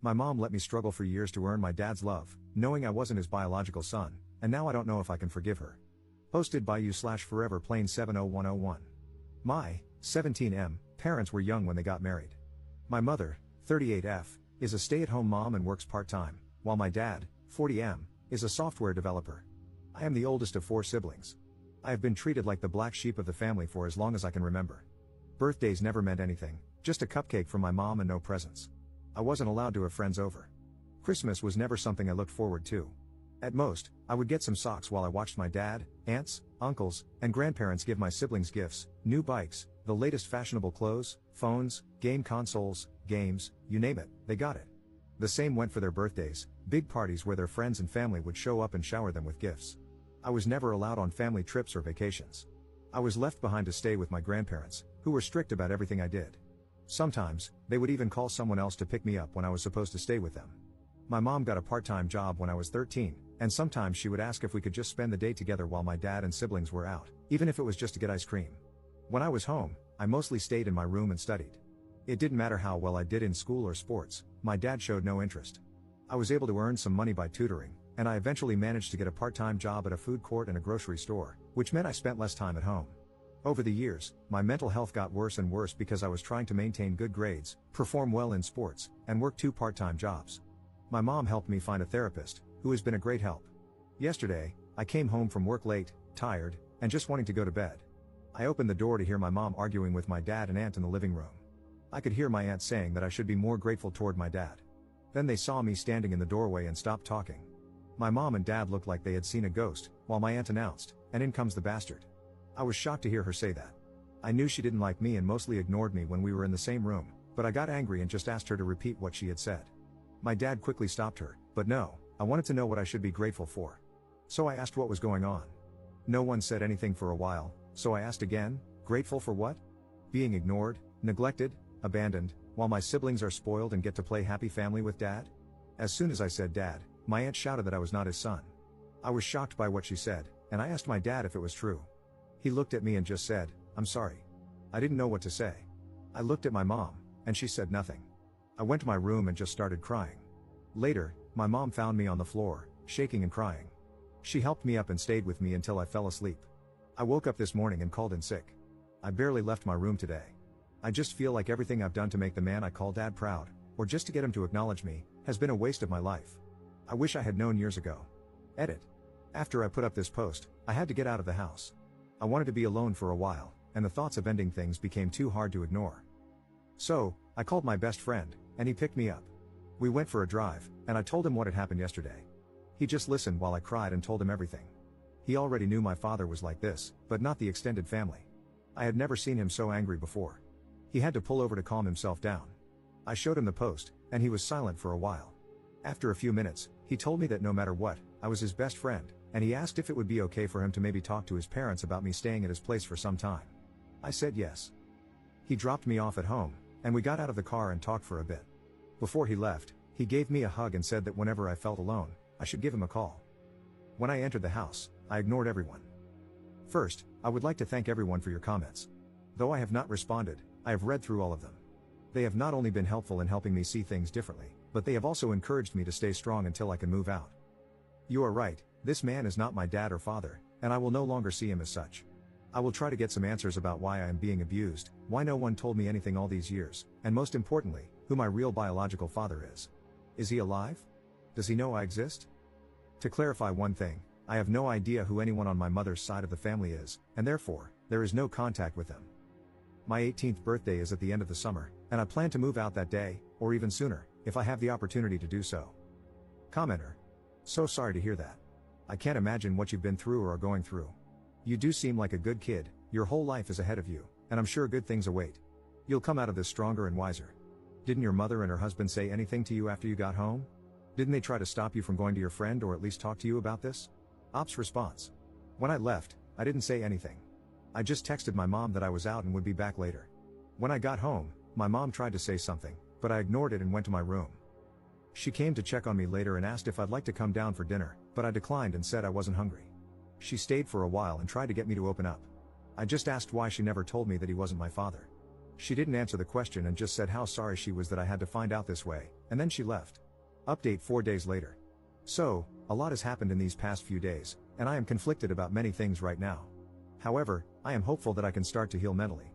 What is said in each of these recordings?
My mom let me struggle for years to earn my dad's love, knowing I wasn't his biological son, and now I don't know if I can forgive her. Posted by you/foreverplane70101. My 17M parents were young when they got married. My mother, 38F, is a stay-at-home mom and works part-time, while my dad, 40M, is a software developer. I am the oldest of 4 siblings. I have been treated like the black sheep of the family for as long as I can remember. Birthdays never meant anything, just a cupcake from my mom and no presents. I wasn't allowed to have friends over. Christmas was never something I looked forward to. At most, I would get some socks while I watched my dad, aunts, uncles, and grandparents give my siblings gifts, new bikes, the latest fashionable clothes, phones, game consoles, games, you name it, they got it. The same went for their birthdays, big parties where their friends and family would show up and shower them with gifts. I was never allowed on family trips or vacations. I was left behind to stay with my grandparents, who were strict about everything I did. Sometimes, they would even call someone else to pick me up when I was supposed to stay with them. My mom got a part-time job when I was 13, and sometimes she would ask if we could just spend the day together while my dad and siblings were out, even if it was just to get ice cream. When I was home, I mostly stayed in my room and studied. It didn't matter how well I did in school or sports, my dad showed no interest. I was able to earn some money by tutoring, and I eventually managed to get a part-time job at a food court and a grocery store, which meant I spent less time at home. Over the years, my mental health got worse and worse because I was trying to maintain good grades, perform well in sports, and work 2 part-time jobs. My mom helped me find a therapist, who has been a great help. Yesterday, I came home from work late, tired, and just wanting to go to bed. I opened the door to hear my mom arguing with my dad and aunt in the living room. I could hear my aunt saying that I should be more grateful toward my dad. Then they saw me standing in the doorway and stopped talking. My mom and dad looked like they had seen a ghost, while my aunt announced, "And in comes the bastard." I was shocked to hear her say that. I knew she didn't like me and mostly ignored me when we were in the same room, but I got angry and just asked her to repeat what she had said. My dad quickly stopped her, but no, I wanted to know what I should be grateful for. So I asked what was going on. No one said anything for a while, so I asked again, grateful for what? Being ignored, neglected, abandoned, while my siblings are spoiled and get to play happy family with dad? As soon as I said dad, my aunt shouted that I was not his son. I was shocked by what she said, and I asked my dad if it was true. He looked at me and just said, "I'm sorry." I didn't know what to say. I looked at my mom, and she said nothing. I went to my room and just started crying. Later, my mom found me on the floor, shaking and crying. She helped me up and stayed with me until I fell asleep. I woke up this morning and called in sick. I barely left my room today. I just feel like everything I've done to make the man I call dad proud, or just to get him to acknowledge me, has been a waste of my life. I wish I had known years ago. Edit. After I put up this post, I had to get out of the house. I wanted to be alone for a while, and the thoughts of ending things became too hard to ignore. So, I called my best friend, and he picked me up. We went for a drive, and I told him what had happened yesterday. He just listened while I cried and told him everything. He already knew my father was like this, but not the extended family. I had never seen him so angry before. He had to pull over to calm himself down. I showed him the post, and he was silent for a while. After a few minutes, he told me that no matter what, I was his best friend, and he asked if it would be okay for him to maybe talk to his parents about me staying at his place for some time. I said yes. He dropped me off at home, and we got out of the car and talked for a bit. Before he left, he gave me a hug and said that whenever I felt alone, I should give him a call. When I entered the house, I ignored everyone. First, I would like to thank everyone for your comments. Though I have not responded, I have read through all of them. They have not only been helpful in helping me see things differently, but they have also encouraged me to stay strong until I can move out. You are right, this man is not my dad or father, and I will no longer see him as such. I will try to get some answers about why I am being abused, why no one told me anything all these years, and most importantly, who my real biological father is. Is he alive? Does he know I exist? To clarify one thing, I have no idea who anyone on my mother's side of the family is, and therefore, there is no contact with them. My 18th birthday is at the end of the summer, and I plan to move out that day, or even sooner, if I have the opportunity to do so. Commenter. So sorry to hear that. I can't imagine what you've been through or are going through. You do seem like a good kid, your whole life is ahead of you, and I'm sure good things await. You'll come out of this stronger and wiser. Didn't your mother and her husband say anything to you after you got home? Didn't they try to stop you from going to your friend or at least talk to you about this? Ops response. When I left, I didn't say anything. I just texted my mom that I was out and would be back later. When I got home, my mom tried to say something, but I ignored it and went to my room. She came to check on me later and asked if I'd like to come down for dinner, but I declined and said I wasn't hungry. She stayed for a while and tried to get me to open up. I just asked why she never told me that he wasn't my father. She didn't answer the question and just said how sorry she was that I had to find out this way, And then she left. Update 4 days later. So, a lot has happened in these past few days, and I am conflicted about many things right now. However, I am hopeful that I can start to heal mentally.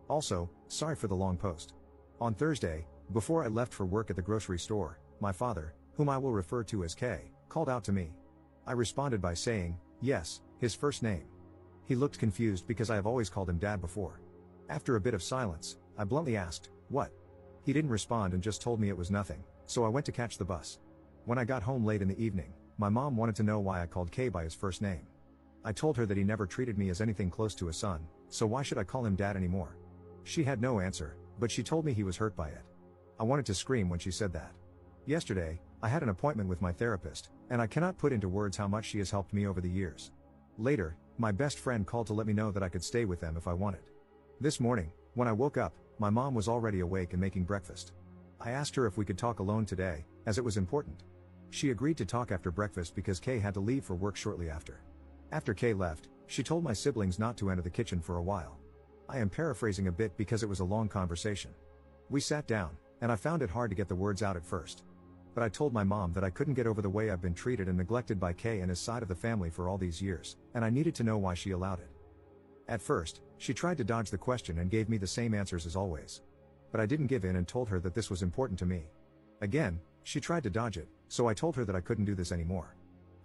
Also, sorry for the long post. On Thursday, before I left for work at the grocery store, my father, whom I will refer to as K, called out to me. I responded by saying, yes, his first name. He looked confused because I have always called him Dad before. After a bit of silence, I bluntly asked, what? He didn't respond and just told me it was nothing, so I went to catch the bus. When I got home late in the evening, my mom wanted to know why I called K by his first name. I told her that he never treated me as anything close to a son, so why should I call him Dad anymore? She had no answer, but she told me he was hurt by it. I wanted to scream when she said that. Yesterday, I had an appointment with my therapist, and I cannot put into words how much she has helped me over the years. Later, my best friend called to let me know that I could stay with them if I wanted. This morning, when I woke up, my mom was already awake and making breakfast. I asked her if we could talk alone today, as it was important. She agreed to talk after breakfast because Kay had to leave for work shortly after. After Kay left, she told my siblings not to enter the kitchen for a while. I am paraphrasing a bit because it was a long conversation. We sat down, and I found it hard to get the words out at first. But I told my mom that I couldn't get over the way I've been treated and neglected by Kay and his side of the family for all these years, and I needed to know why she allowed it. At first, she tried to dodge the question and gave me the same answers as always. But I didn't give in and told her that this was important to me. Again, she tried to dodge it, so I told her that I couldn't do this anymore.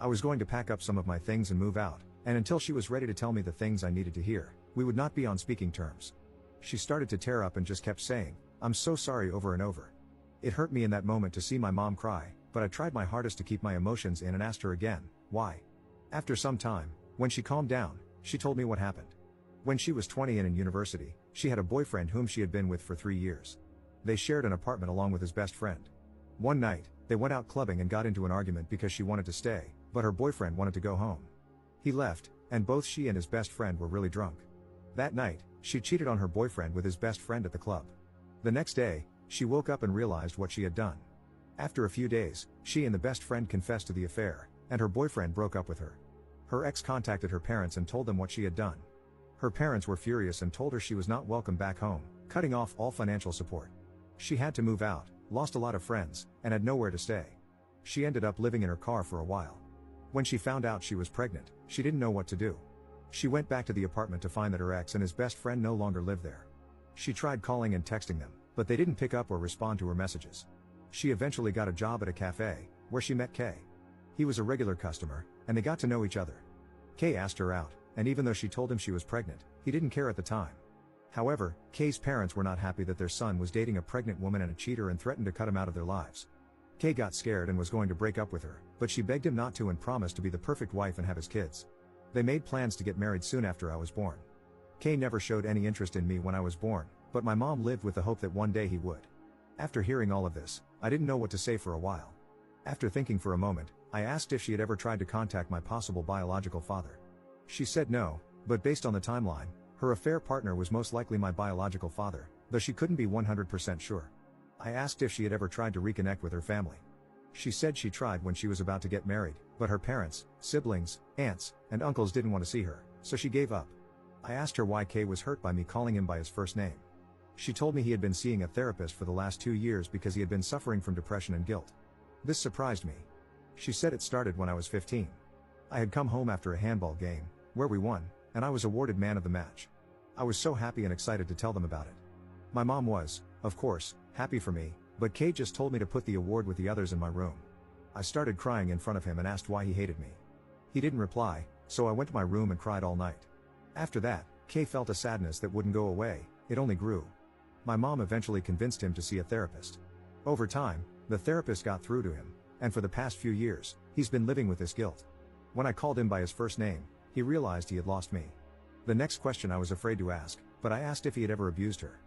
I was going to pack up some of my things and move out, and until she was ready to tell me the things I needed to hear, we would not be on speaking terms. She started to tear up and just kept saying, "I'm so sorry," over and over. It hurt me in that moment to see my mom cry, but I tried my hardest to keep my emotions in and asked her again, why? After some time, when she calmed down, she told me what happened. When she was 20 and in university, she had a boyfriend whom she had been with for 3 years. They shared an apartment along with his best friend. One night, they went out clubbing and got into an argument because she wanted to stay, but her boyfriend wanted to go home. He left, and both she and his best friend were really drunk. That night, she cheated on her boyfriend with his best friend at the club. The next day, she woke up and realized what she had done. After a few days, she and the best friend confessed to the affair, and her boyfriend broke up with her. Her ex contacted her parents and told them what she had done. Her parents were furious and told her she was not welcome back home, cutting off all financial support. She had to move out, lost a lot of friends, and had nowhere to stay. She ended up living in her car for a while. When she found out she was pregnant, she didn't know what to do. She went back to the apartment to find that her ex and his best friend no longer lived there. She tried calling and texting them, but they didn't pick up or respond to her messages. She eventually got a job at a cafe, where she met Kay. He was a regular customer, and they got to know each other. Kay asked her out, and even though she told him she was pregnant, he didn't care at the time. However, Kay's parents were not happy that their son was dating a pregnant woman and a cheater and threatened to cut him out of their lives. Kay got scared and was going to break up with her, but she begged him not to and promised to be the perfect wife and have his kids. They made plans to get married soon after I was born. Kay never showed any interest in me when I was born, but my mom lived with the hope that one day he would. After hearing all of this, I didn't know what to say for a while. After thinking for a moment, I asked if she had ever tried to contact my possible biological father. She said no, but based on the timeline, her affair partner was most likely my biological father, though she couldn't be 100% sure. I asked if she had ever tried to reconnect with her family. She said she tried when she was about to get married, but her parents, siblings, aunts, and uncles didn't want to see her, so she gave up. I asked her why Kay was hurt by me calling him by his first name. She told me he had been seeing a therapist for the last 2 years because he had been suffering from depression and guilt. This surprised me. She said it started when I was 15. I had come home after a handball game, where we won, and I was awarded man of the match. I was so happy and excited to tell them about it. My mom was, of course, happy for me, but Kay just told me to put the award with the others in my room. I started crying in front of him and asked why he hated me. He didn't reply, so I went to my room and cried all night. After that, Kay felt a sadness that wouldn't go away, it only grew. My mom eventually convinced him to see a therapist. Over time, the therapist got through to him, and for the past few years, he's been living with this guilt. When I called him by his first name, he realized he had lost me. The next question I was afraid to ask, but I asked if he had ever abused her.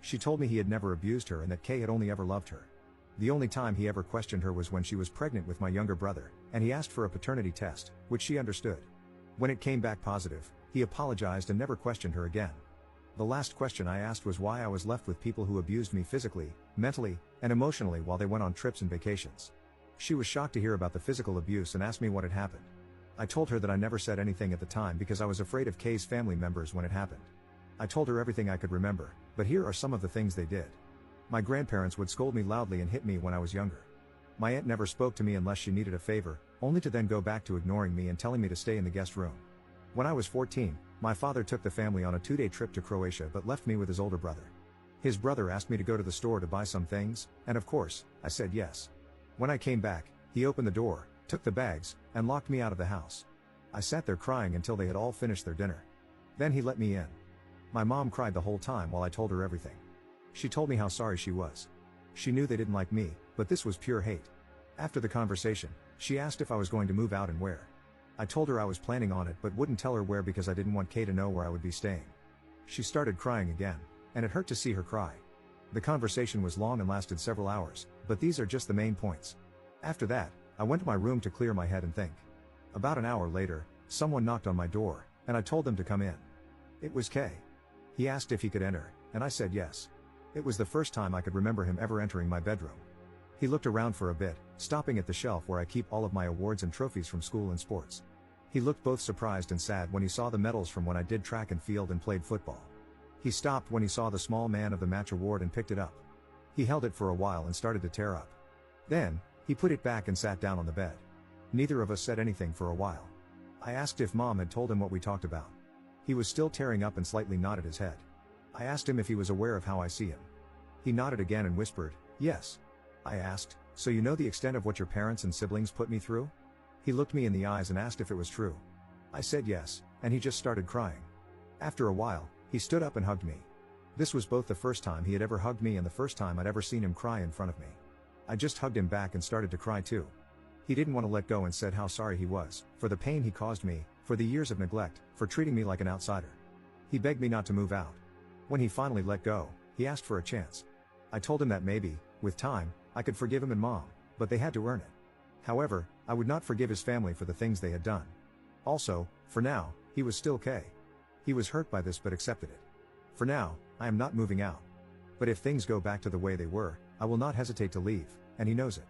She told me he had never abused her and that Kay had only ever loved her. The only time he ever questioned her was when she was pregnant with my younger brother, and he asked for a paternity test, which she understood. When it came back positive, he apologized and never questioned her again. The last question I asked was why I was left with people who abused me physically, mentally, and emotionally while they went on trips and vacations. She was shocked to hear about the physical abuse and asked me what had happened. I told her that I never said anything at the time because I was afraid of Kay's family members when it happened. I told her everything I could remember, but here are some of the things they did. My grandparents would scold me loudly and hit me when I was younger. My aunt never spoke to me unless she needed a favor, only to then go back to ignoring me and telling me to stay in the guest room. When I was 14, my father took the family on a 2-day trip to Croatia but left me with his older brother. His brother asked me to go to the store to buy some things, and of course, I said yes. When I came back, he opened the door, took the bags, and locked me out of the house. I sat there crying until they had all finished their dinner. Then he let me in. My mom cried the whole time while I told her everything. She told me how sorry she was. She knew they didn't like me, but this was pure hate. After the conversation, she asked if I was going to move out and where. I told her I was planning on it but wouldn't tell her where because I didn't want Kay to know where I would be staying. She started crying again, and it hurt to see her cry. The conversation was long and lasted several hours, but these are just the main points. After that, I went to my room to clear my head and think. About an hour later, someone knocked on my door, and I told them to come in. It was Kay. He asked if he could enter, and I said yes. It was the first time I could remember him ever entering my bedroom. He looked around for a bit, stopping at the shelf where I keep all of my awards and trophies from school and sports. He looked both surprised and sad when he saw the medals from when I did track and field and played football. He stopped when he saw the small man of the match award and picked it up. He held it for a while and started to tear up. Then, he put it back and sat down on the bed. Neither of us said anything for a while. I asked if Mom had told him what we talked about. He was still tearing up and slightly nodded his head. I asked him if he was aware of how I see him. He nodded again and whispered, yes. I asked, so you know the extent of what your parents and siblings put me through? He looked me in the eyes and asked if it was true. I said yes, and he just started crying. After a while, he stood up and hugged me. This was both the first time he had ever hugged me and the first time I'd ever seen him cry in front of me. I just hugged him back and started to cry too. He didn't want to let go and said how sorry he was, for the pain he caused me, for the years of neglect, for treating me like an outsider. He begged me not to move out. When he finally let go, he asked for a chance. I told him that maybe, with time, I could forgive him and Mom, but they had to earn it. However, I would not forgive his family for the things they had done. Also, for now, he was still Kay. He was hurt by this but accepted it. For now, I am not moving out. But if things go back to the way they were, I will not hesitate to leave, and he knows it.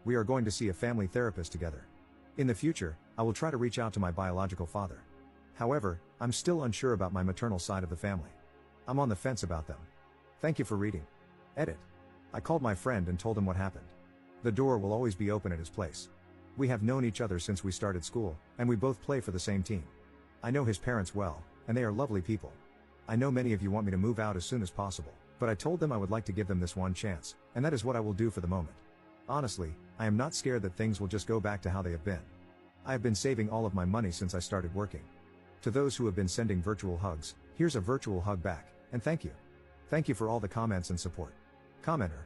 We are going to see a family therapist together. In the future, I will try to reach out to my biological father. However, I'm still unsure about my maternal side of the family. I'm on the fence about them. Thank you for reading. Edit. I called my friend and told him what happened. The door will always be open at his place. We have known each other since we started school, and we both play for the same team. I know his parents well, and they are lovely people. I know many of you want me to move out as soon as possible, but I told them I would like to give them this one chance, and that is what I will do for the moment. Honestly, I am not scared that things will just go back to how they have been. I have been saving all of my money since I started working. To those who have been sending virtual hugs, here's a virtual hug back, and thank you. Thank you for all the comments and support. Commenter.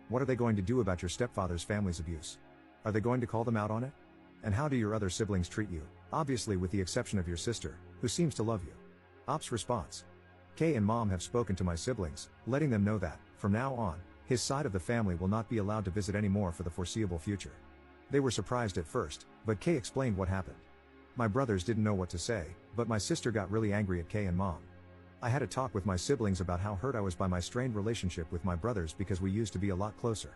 What are they going to do about your stepfather's family's abuse? Are they going to call them out on it? And how do your other siblings treat you, obviously with the exception of your sister, who seems to love you? Ops response. Kay and Mom have spoken to my siblings, letting them know that, from now on, his side of the family will not be allowed to visit anymore for the foreseeable future. They were surprised at first, but Kay explained what happened. My brothers didn't know what to say, but my sister got really angry at Kay and Mom. I had a talk with my siblings about how hurt I was by my strained relationship with my brothers because we used to be a lot closer.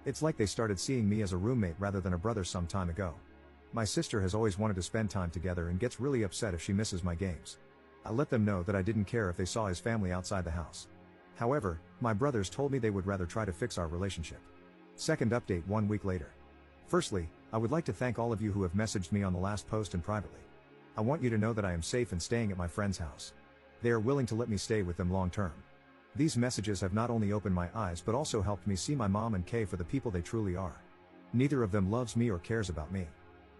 It's like they started seeing me as a roommate rather than a brother some time ago. My sister has always wanted to spend time together and gets really upset if she misses my games. I let them know that I didn't care if they saw his family outside the house. However, my brothers told me they would rather try to fix our relationship. Second update 1 week later. Firstly, I would like to thank all of you who have messaged me on the last post and privately. I want you to know that I am safe and staying at my friend's house. They are willing to let me stay with them long term. These messages have not only opened my eyes but also helped me see my mom and Kay for the people they truly are. Neither of them loves me or cares about me.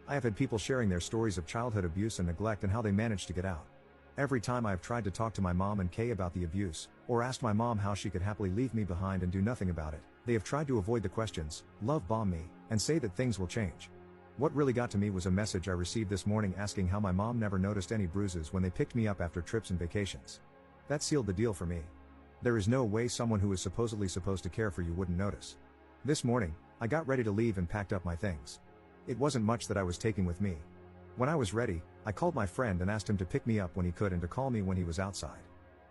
I have had people sharing their stories of childhood abuse and neglect and how they managed to get out. Every time I have tried to talk to my mom and Kay about the abuse, or asked my mom how she could happily leave me behind and do nothing about it, they have tried to avoid the questions, love bomb me, and say that things will change. What really got to me was a message I received this morning asking how my mom never noticed any bruises when they picked me up after trips and vacations. That sealed the deal for me. There is no way someone who is supposedly supposed to care for you wouldn't notice. This morning, I got ready to leave and packed up my things. It wasn't much that I was taking with me. When I was ready, I called my friend and asked him to pick me up when he could and to call me when he was outside.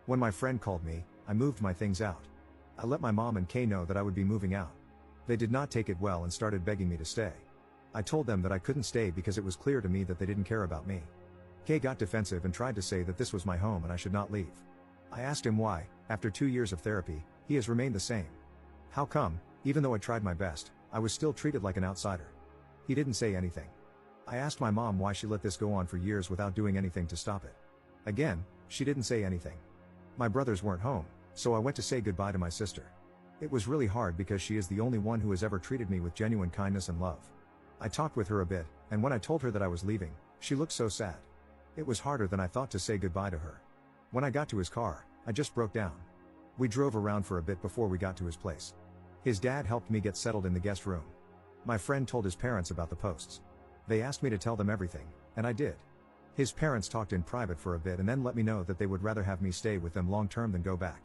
When my friend called me, I moved my things out. I let my mom and Kay know that I would be moving out. They did not take it well and started begging me to stay. I told them that I couldn't stay because it was clear to me that they didn't care about me. Kay got defensive and tried to say that this was my home and I should not leave. I asked him why, after 2 years of therapy, he has remained the same. How come, even though I tried my best, I was still treated like an outsider? He didn't say anything. I asked my mom why she let this go on for years without doing anything to stop it. Again, she didn't say anything. My brothers weren't home, so I went to say goodbye to my sister. It was really hard because she is the only one who has ever treated me with genuine kindness and love. I talked with her a bit, and when I told her that I was leaving, she looked so sad. It was harder than I thought to say goodbye to her. When I got to his car, I just broke down. We drove around for a bit before we got to his place. His dad helped me get settled in the guest room. My friend told his parents about the posts. They asked me to tell them everything, and I did. His parents talked in private for a bit and then let me know that they would rather have me stay with them long term than go back.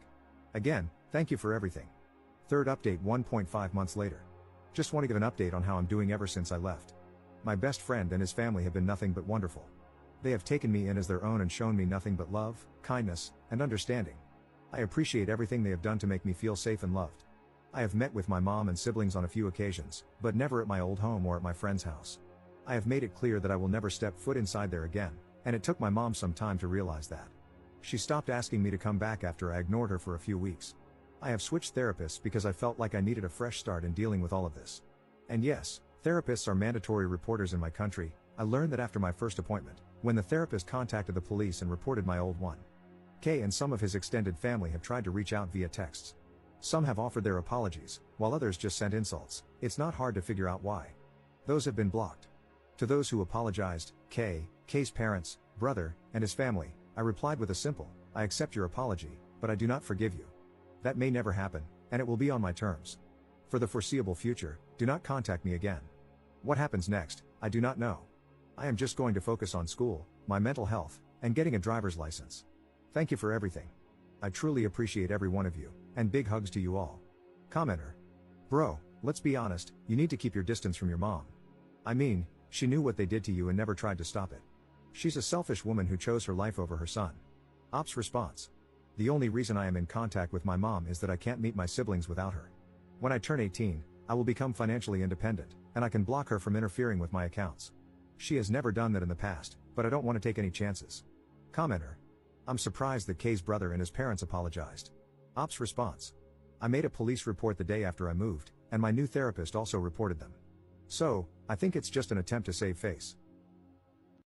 Again, thank you for everything. Third update 1.5 months later. Just want to give an update on how I'm doing ever since I left. My best friend and his family have been nothing but wonderful. They have taken me in as their own and shown me nothing but love, kindness, and understanding. I appreciate everything they have done to make me feel safe and loved. I have met with my mom and siblings on a few occasions, but never at my old home or at my friend's house. I have made it clear that I will never step foot inside there again, and it took my mom some time to realize that. She stopped asking me to come back after I ignored her for a few weeks. I have switched therapists because I felt like I needed a fresh start in dealing with all of this. And yes, therapists are mandatory reporters in my country. I learned that after my first appointment, when the therapist contacted the police and reported my old one. K and some of his extended family have tried to reach out via texts. Some have offered their apologies, while others just sent insults. It's not hard to figure out why. Those have been blocked. To those who apologized, K's parents, brother, and his family, I replied with a simple, I accept your apology, but I do not forgive you. That may never happen, and it will be on my terms. For the foreseeable future, do not contact me again. What happens next, I do not know. I am just going to focus on school, my mental health, and getting a driver's license. Thank you for everything. I truly appreciate every one of you, and big hugs to you all. Commenter. Bro, let's be honest, you need to keep your distance from your mom. I mean, she knew what they did to you and never tried to stop it. She's a selfish woman who chose her life over her son. Ops response. The only reason I am in contact with my mom is that I can't meet my siblings without her. When I turn 18, I will become financially independent, and I can block her from interfering with my accounts. She has never done that in the past, but I don't want to take any chances. Commenter. I'm surprised that K's brother and his parents apologized. Ops response. I made a police report the day after I moved, and my new therapist also reported them. So, I think it's just an attempt to save face.